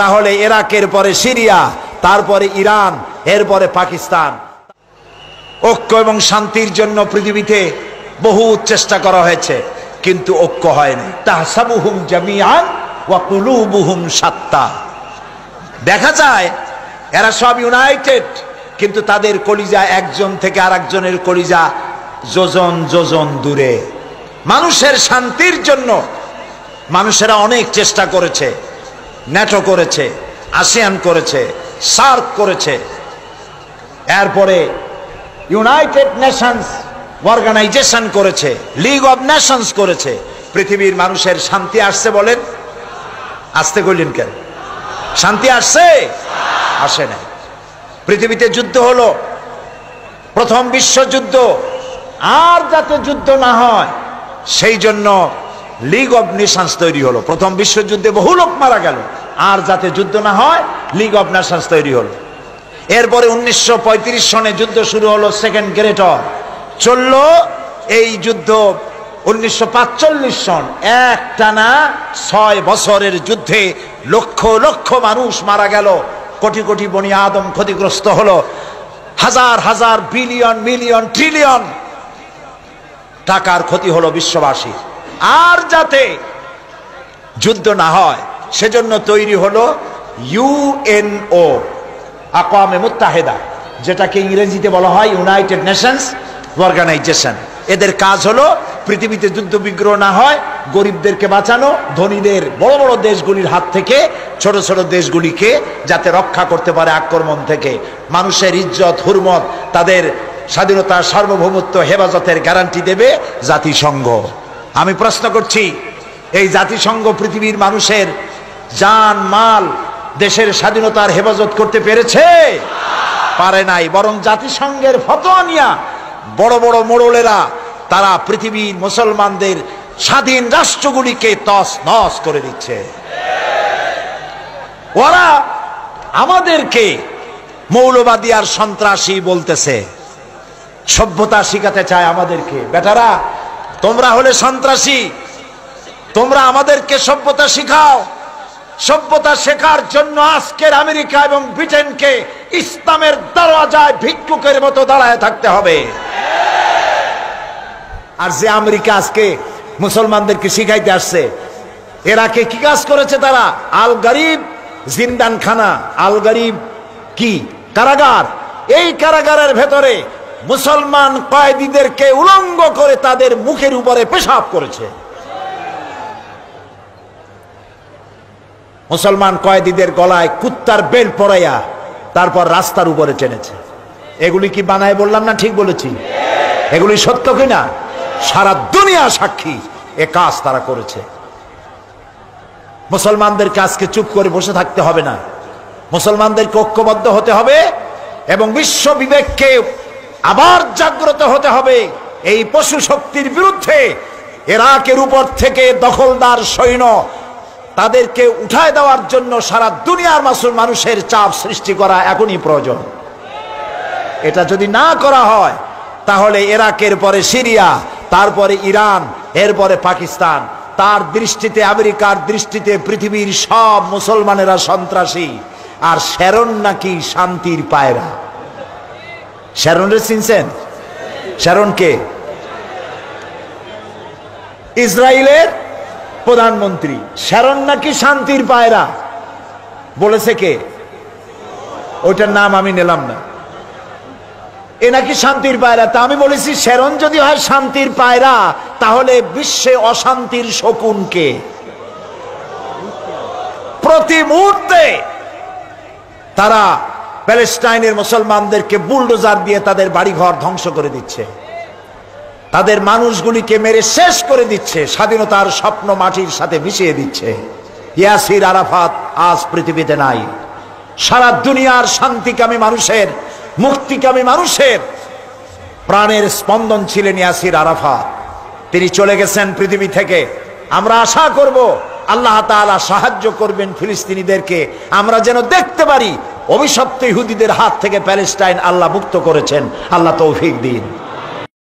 তাহলে ইরাকের পরে সিরিয়া, তারপরে ইরান, এরপরে পাকিস্তান। ঐক্য এবং শান্তির জন্য পৃথিবীতে বহু চেষ্টা করা হয়েছে, কিন্তু ঐক্য হয়নি। তাহসাবুহুম জামিআন ওয়া কুলুবুহুম শাত্তা। দেখা যায় এরা সব ইউনাইটেড, কিন্তু তাদের কলিজা একজন থেকে আরেকজনের কলিজা যোজন যোজন দূরে। মানুষের শান্তির জন্য মানুষেরা অনেক চেষ্টা করেছে, ন্যাটো করেছে, আসিয়ান করেছে, সার্ক করেছে, এরপরে ইউনাইটেড নেশনস অর্গানাইজেশন করেছে, লিগ অব নেশনস করেছে। পৃথিবীর মানুষের শান্তি আসছে বলেন? আসতে কইলেন কেন? শান্তি আসছে? আসে না। পৃথিবীতে যুদ্ধ হলো, প্রথম বিশ্বযুদ্ধ, আর যাতে যুদ্ধ না হয় সেই জন্য লিগ অব নেশনস তৈরি হলো। প্রথম বিশ্বযুদ্ধে বহু লোক মারা গেল, আর যাতে যুদ্ধ না হয় লিগ অব নেশনস তৈরি হলো। এরপরে 1935 সনে যুদ্ধ শুরু হলো, সেকেন্ড গ্রেট ওয়ার চলল। এই যুদ্ধ 1945 সন, একটানা 6 বছরের যুদ্ধে লক্ষ লক্ষ মানুষ মারা গেল, কোটি কোটি বনি আদম ক্ষতিগ্রস্ত হলো, হাজার হাজার বিলিয়ন মিলিয়ন ট্রিলিয়ন টাকার ক্ষতি হলো বিশ্ববাসী। আর যাতে যুদ্ধ না হয় সেজন্য তৈরি হলো ইউএনও, আকওয়ামে মুত্তাহিদা, যেটাকে ইংরেজিতে বলা হয় ইউনাইটেড নেশনস অর্গানাইজেশন। এদের কাজ হলো পৃথিবীতে যুদ্ধ বিগ্রহ না হয়, গরিবদেরকে বাঁচানো, ধনীদের বড় বড় দেশগুলির হাত থেকে ছোট ছোট দেশগুলিকে যাতে রক্ষা করতে পারে আক্রমণ থেকে। মানুষের ইজ্জত হুরমত, তাদের স্বাধীনতা সার্বভৌমত্ব হেফাজতের গ্যারান্টি দেবে জাতিসংঘ। আমি প্রশ্ন করছি, এই জাতিসংঘ পৃথিবীর মানুষের জান মাল, দেশের স্বাধীনতার হেফাজত করতে পেরেছে? পারে নাই। বরং জাতিসংঘের ফতোয়া নিয়া বড় বড় মোড়লেরা তারা পৃথিবীর মুসলমানদের স্বাধীন রাষ্ট্রগুলিকে তস নস করে দিচ্ছে। ওরা আমাদেরকে মৌলবাদী আর সন্ত্রাসী বলতেছে, সভ্যতা শিখাতে চায় আমাদেরকে। বেটারা, তোমরা হলে সন্ত্রাসী, তোমরা আমাদেরকে সভ্যতা শিখাও। সভ্যতা শেখার জন্য আজকের আমেরিকা এবং ব্রিটেনকে ইসলামের দরওয়াজায় ভিক্ষুকের মতো দাঁড়ায় থাকতে হবে। আর যে আমেরিকা আজকে মুসলমানদেরকে শিখাইতে আসছে, এরাকে কি কাজ করেছে তারা? আল গরিব জিন্দানখানা, আল গরিব কি কারাগার, এই কারাগারের ভেতরে মুসলমান কয়েদিদেরকে উলঙ্গ করে তাদের মুখের উপরে পেশাব করেছে। মুসলমান কয়েদিদের গলায় কুত্তার বেল পরাইয়া তারপর রাস্তার উপরে টেনেছে। এগুলি কি বানায় বললাম না? ঠিক বলেছি? এগুলি সত্য কিনা? সারা দুনিয়া সাক্ষী, এ কাজ তারা করেছে। মুসলমানদেরকে আজকে চুপ করে বসে থাকতে হবে না, মুসলমানদেরকে ঐক্যবদ্ধ হতে হবে এবং বিশ্ব বিবেককে আবার জাগ্রত হতে হবে। এই পশু শক্তির বিরুদ্ধে ইরাকের উপর থেকে দখলদার সৈন্য তাদেরকে উঠায় দেওয়ার জন্য সারা দুনিয়ার মানুষের চাপ সৃষ্টি করা এখনই প্রয়োজন। এটা যদি না করা হয় তাহলে ইরাকের পরে সিরিয়া, তারপরে ইরান, এরপরে পাকিস্তান। তার দৃষ্টিতে, আমেরিকার দৃষ্টিতে পৃথিবীর সব মুসলমানেরা সন্ত্রাসী। আর শ্যারন নাকি শান্তির পায়রা। শ্যারনরে চিনছেন? শ্যারনকে ইসরায়েলের প্রধানমন্ত্রী। শ্যারন নাকি শান্তির পায়রা বলেছে কে? ওইটার নাম আমি নিলাম না। এ নাকি শান্তির পায়রা। তা আমি বলেছি, শ্যারন যদি হয় শান্তির পায়রা, তাহলে বিশ্বে অশান্তির শকুন কে? প্রতি মুহূর্তে তারা প্যালেস্টাইনের মুসলমানদেরকে বুলডোজার দিয়ে তাদের বাড়িঘর ধ্বংস করে দিচ্ছে, তাদের মানুষগুলিকে মেরে শেষ করে দিচ্ছে, স্বাধীনতার স্বপ্ন মাটির সাথে মিশিয়ে দিচ্ছে। ইয়াসির আরাফাত আজ পৃথিবীতে নাই। সারা দুনিয়ার শান্তিকামী মানুষের, মুক্তিকামী মানুষের প্রাণের স্পন্দন ছিলেন ইয়াসির আরাফাত। তিনি চলে গেছেন পৃথিবী থেকে। আমরা আশা করব আল্লাহ তাআলা সাহায্য করবেন ফিলিস্তিনিদেরকে, আমরা যেন দেখতে পারি অভিশপ্ত ইহুদিদের হাত থেকে প্যালেস্টাইন আল্লাহ মুক্ত করেছেন। আল্লাহ তৌফিক দিন।